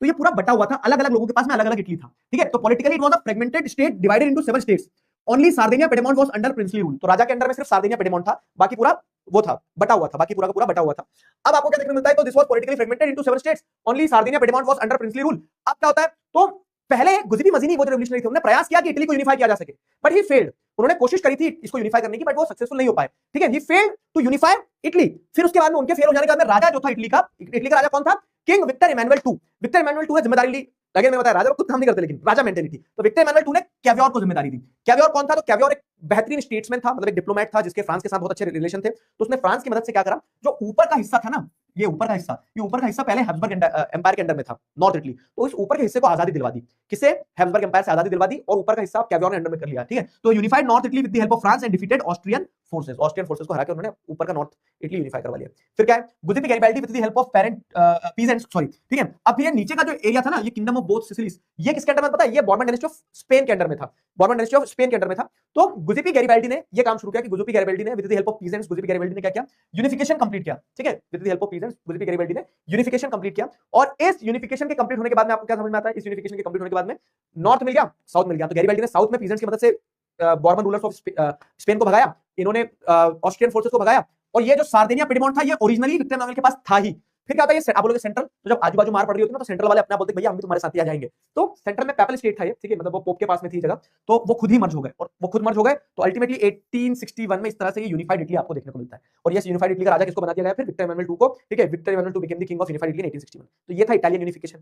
तो ये पूरा बटा हुआ था, अलग अलग लोगों के पास में अलग अलग इटली था, ठीक है। तो politically it was a fragmented state divided into 7 states. Only Sardinia Piedmont was under princely rule. तो राजा के अंडर में सिर्फ सार्डिनिया पिडमोंट था, बाकी पूरा वो था, बटा हुआ था, बाकी पूरा का पूरा बटा हुआ था। अब आपको क्या देखने को मिलता है, तो this was politically fragmented into 7 states, only Sardinia Piedmont was under princely rule. अब क्या होता है, तो पहले गुजिपी मजीनी वो जो रेवोल्यूशनरी थे, उन्होंने प्रयास किया कि इटली को यूनिफाई किया जा सके, बट ही फेल्ड। उन्होंने कोशिश करी थी इसको यूनिफाई करने की, बट वो सक्सेसफुल नहीं हो पाए, ठीक है। He failed to unify Italy. फिर उसके बाद में उनके फेल हो जाने के बाद में राजा जो था इटली का राजा कौन था, king Victor Emmanuel two. Victor Emmanuel two ने जिम्मेदारी ली, अगर मैं बताया राजा खुद काम नहीं करते, लेकिन राजा मेंटेलिटी। तो विक्टर इमैनुअल टू ने कैवियोर को जिम्मेदारी दी। कैवियोर कौन था, तो कैवियोर एक बेहतरीन स्टेट्समैन था, मतलब एक डिप्लोमेट था जिसके फ्रांस के साथ बहुत अच्छे रिलेशन थे। तो उसने फ्रांस की मदद से क्या करा, जो ऊपर का हिस्सा था ना, ये ऊपर का हिस्सा पहले हैब्सबर्ग एम्पायर के अंडर में था, नॉर्थ इटली। तो इस ऊपर के हिस्से को आजादी दिलवा दी, किसे, हैब्सबर्ग एम्पायर से आजादी दिलवा दी, और ऊपर का हिस्सा कैवियोर ने अंडर में कर लिया, ठीक है। तो unified north Italy with the help of France and defeated Austrian forces. Austrian forces को हरा के उन्होंने ऊपर का नॉर्थ इटली यूनिफाई करवा लिया। फिर क्या है, Giuseppe Garibaldi with the help of peasants, sorry, ठीक है। अब ये नीचे का जो एरिया था ना, ये किंगडम ऑफ बोथ सिसिलीज, ये किसके अंडर में पता है, ये बॉर्बन डायनेस्टी ऑफ स्पेन के अंडर में था, बॉर्बन डायनेस्टी ऑफ स्पेन के अंडर में था। तो गुजिपी गैरिबाल्डी ने ये काम शुरू किया कि गुजिपी गैरिबाल्डी ने with the help of peasants, Giuseppe Garibaldi ने क्या किया, यूनिफिकेशन कंप्लीट किया, ठीक है। With the help of peasants Giuseppe Garibaldi ने यूनिफिकेशन कंप्लीट किया। और इस यूनिफिकेशन के कंप्लीट होने के बाद में आपको क्या समझ में आता है, इस यूनिफिकेशन के कंप्लीट होने के बाद में नॉर्थ मिल गया, साउथ मिल गया। तो गैरिबाल्डी ने साउथ में पीजेंट्स की मदद से बॉर्बन रूलर्स ऑफ स्पेन को भगाया, इन्होंने ऑस्ट्रियन फोर्सेस को भगाया। और ये जो सार्डिनिया पिडमोंट था, ये ओरिजिनली विक्टर एमानुएल के पास था ही। फिर क्या होता है, ये आप बोलोगे सेंट्रल, तो जब आजू बाजू मार पड़ रही होती है ना, तो सेंट्रल वाले अपने आप बोलते हैं भैया हम भी तुम्हारे साथ ही आ जाएंगे। तो सेंट्रल में पेपल स्टेट था ये, ठीक है, मतलब वो पोप के पास में थी जगह, तो वो खुद ही मर्ज हो गए, और वो खुद मर्ज हो गए। तो अल्टीमेटली 1861 में इस तरह से ये यूनिफाइड इटली आपको देखने को मिलता है। और ये यूनिफाइड इटली का राजा किसको बना दिया गया फिर, विक्टर एमानुएल टू को, ठीक है। Victor Emanuel two became the king of unified Italy in 1861। तो ये था इटालियन यूनिफिकेशन।